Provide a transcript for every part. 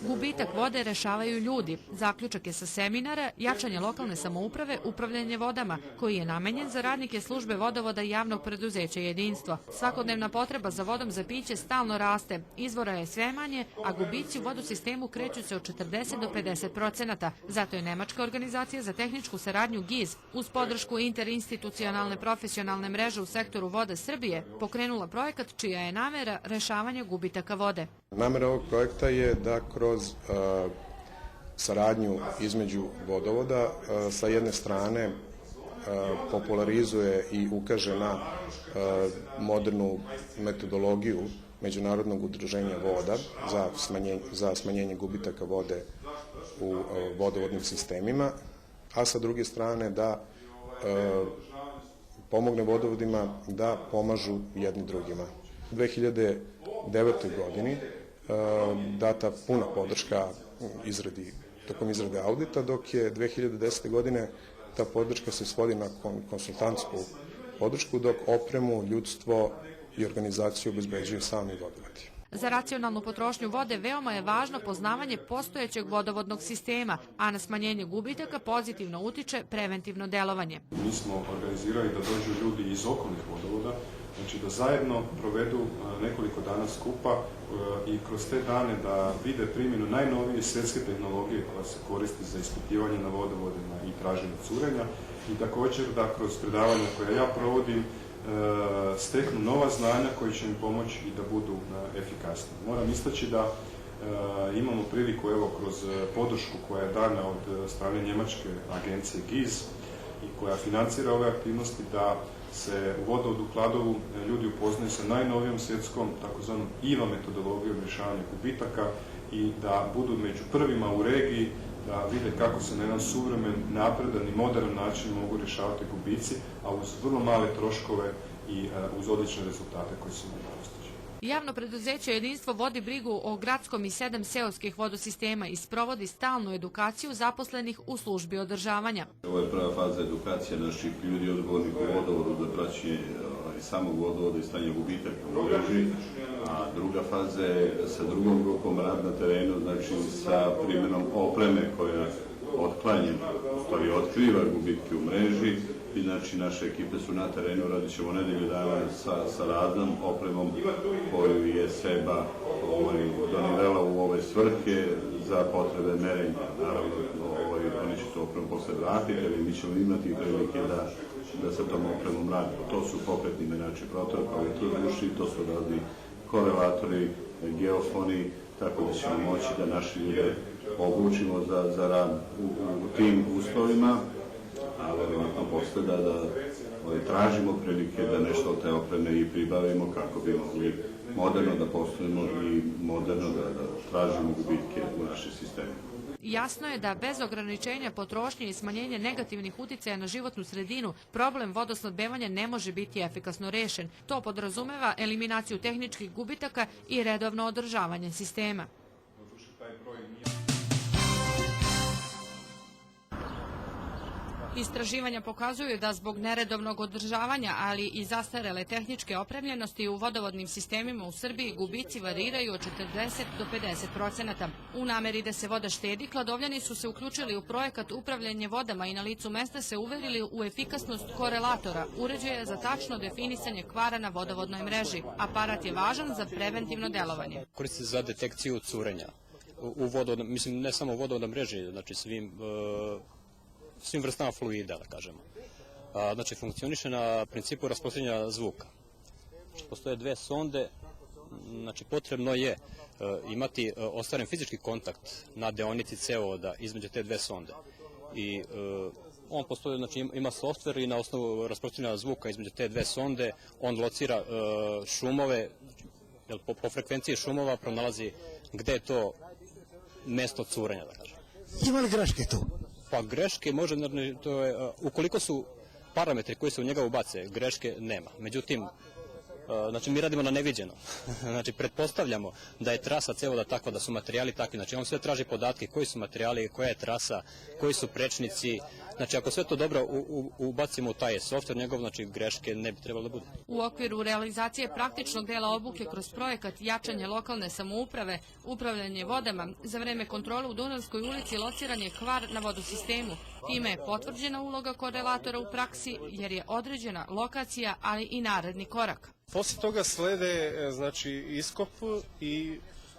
Gubitak vode rešavaju ljudi. Zaključak je sa seminara Jačanje lokalne samouprave, upravljanje vodama, koji je namenjen za radnike službe vodovoda i javnog preduzeća Jedinstvo. Svakodnevna potreba za vodom za piće stalno raste, izvora je sve manje, a gubici u vodosistemu kreću se od 40 do 50%. Zato je Nemačka organizacija za tehničku saradnju GIZ uz podršku interinstitucionalne profesionalne mreže u sektoru voda Srbije pokrenula projekat čija je namera rešavanje gubitaka vode. Namera ovog projekta je da kroz saradnju između vodovoda sa jedne strane popularizuje i ukaže na modernu metodologiju Međunarodnog udruženja voda za smanjenje gubitaka vode u vodovodnim sistemima, a sa druge strane da pomogne vodovodima da pomažu jedni drugima. U 2009. godini data puna podrška tokom izrade audita, dok je 2010. godine ta podrška se svodi na konsultantsku podršku, dok opremu, ljudstvo i organizaciju obezbeđuju sami vodovodi. Za racionalnu potrošnju vode veoma je važno poznavanje postojećeg vodovodnog sistema, a na smanjenje gubitaka pozitivno utiče preventivno delovanje. Mi smo organizirali da dođu ljudi iz okolnih vodovoda, znači da zajedno provedu nekoliko dana skupa i kroz te dane da vide primjenu najnovije svjetske tehnologije koja se koristi za ispitivanje na vodovodima i traženje curenja i također da kroz predavanja koja ja provodim steknu nova znanja koji će im pomoći i da budu efikasni. Moram istaći da imamo priliku evo kroz podršku koja je dana od strane njemačke agencije GIZ i koja financira ove aktivnosti da se u vodovodu Kladovu ljudi upoznaju sa najnovijom svjetskom takozvanom IVA metodologijom rješavanja gubitaka i da budu među prvima u regiji da vide kako se na jedan suvremen, napredan i modern način mogu rješavati gubici, a uz vrlo male troškove i uz odlične rezultate koji se mogu postići. Javno preduzeće Jedinstvo vodi brigu o gradskom i 7 seoskih vodosistema i sprovodi stalnu edukaciju zaposlenih u službi održavanja. Ovo je prva faza edukacije naših ljudi odgovornih u vodovodu za praćenje samog vodovoda i stanje gubitaka u mreži, a druga faza je sa drugom grupom rad na terenu, znači sa primjenom opreme koja otkriva gubitke u mreži i znači naše ekipe su na terenu, radit ćemo nedelju dana sa raznom opremom koju je SEBA donirala u ove svrhe za potrebe merenja. Naravno, oni će to opremu posle vratiti, ali mi ćemo imati prilike da se tom opremom radi. To su pokretni merači protoka, to su razni korelatori, geofoni, tako da ćemo moći da naši ljude obučimo za rad u tim uslovima, a verovatno posle da tražimo prilike da nešto od te opreme i pribavimo kako bi mogli moderno da poslujemo i moderno da tražimo gubitke u našem sistemu. Jasno je da bez ograničenja potrošnje i smanjenja negativnih uticaja na životnu sredinu problem vodosnabdevanja ne može biti efikasno rešen. To podrazumeva eliminaciju tehničkih gubitaka i redovno održavanje sistema. Istraživanja pokazuju da zbog neredovnog održavanja, ali i zastarele tehničke opremljenosti u vodovodnim sistemima u Srbiji gubici variraju od 40 do 50%. U nameri da se voda štedi, Kladovljani su se uključili u projekat upravljanje vodama i na licu mesta se uverili u efikasnost korelatora, uređaja za tačno definisanje kvara na vodovodnoj mreži. Aparat je važan za preventivno delovanje. Koristi se za detekciju curenja u vodovodnom, mislim ne samo u vodovodnom mreži, znači svim vrstama fluida, da kažemo. Znači, funkcioniše na principu rasprostranjanja zvuka. Postoje dve sonde, znači potrebno je imati ostvaren fizički kontakt na deonici cevovoda između te dve sonde. I on postoji, znači ima softver i na osnovu rasprostranjanja zvuka između te dve sonde on locira šumove, po frekvenciji šumova pronalazi gde je to mesto curenja, da kažem. Ima li greške tu? Pa greške može, ukoliko su parametri koji se u njega ubace, greške nema. Međutim, Znači, mi radimo na neviđeno. Znači, pretpostavljamo da je trasa cevoda takva, da su materijali takvi. Znači, on sve traži podatke koji su materijali, koja je trasa, koji su prečnici. Znači, ako sve to dobro ubacimo u taj softver njegov, znači, greške ne bi trebalo da bude. U okviru realizacije praktičnog dela obuke kroz projekat jačanje lokalne samouprave, upravljanje vodama, za vreme kontrole u Dunavskoj ulici lociran je kvar na vodosistemu. Time je potvrđena uloga korelatora u praksi jer je određena lokacija, ali i naredni korak. Posle toga slede znači, iskop i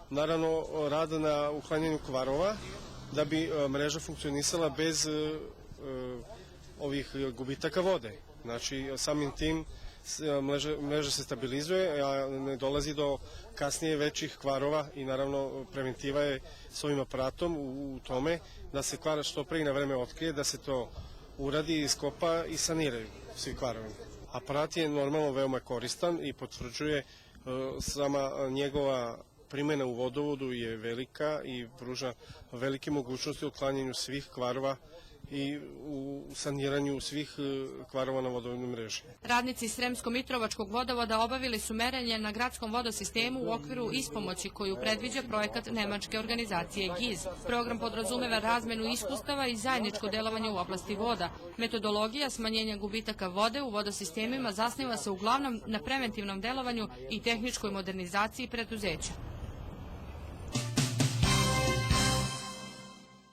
naravno rad na uklanjanju kvarova da bi mreža funkcionisala bez ovih gubitaka vode. Znači samim tim mreža se stabilizuje, a ne dolazi do kasnije većih kvarova i naravno preventiva je s ovim aparatom u tome da se kvar što pre i na vreme otkrije, da se to uradi, iskopa i saniraju svi kvarovi. Aparat je normalno veoma koristan i potvrđuje sama njegova primjena u vodovodu je velika i pruža velike mogućnosti u otklanjanju svih kvarova i u saniranju svih kvarova na vodovodnoj mreži. Radnici Sremsko-Mitrovačkog vodovoda obavili su merenje na gradskom vodosistemu u okviru ispomoći koju predviđa projekat nemačke organizacije GIZ. Program podrazumeva razmenu iskustava i zajedničko delovanje u oblasti voda. Metodologija smanjenja gubitaka vode u vodosistemima zasniva se uglavnom na preventivnom delovanju i tehničkoj modernizaciji preduzeća.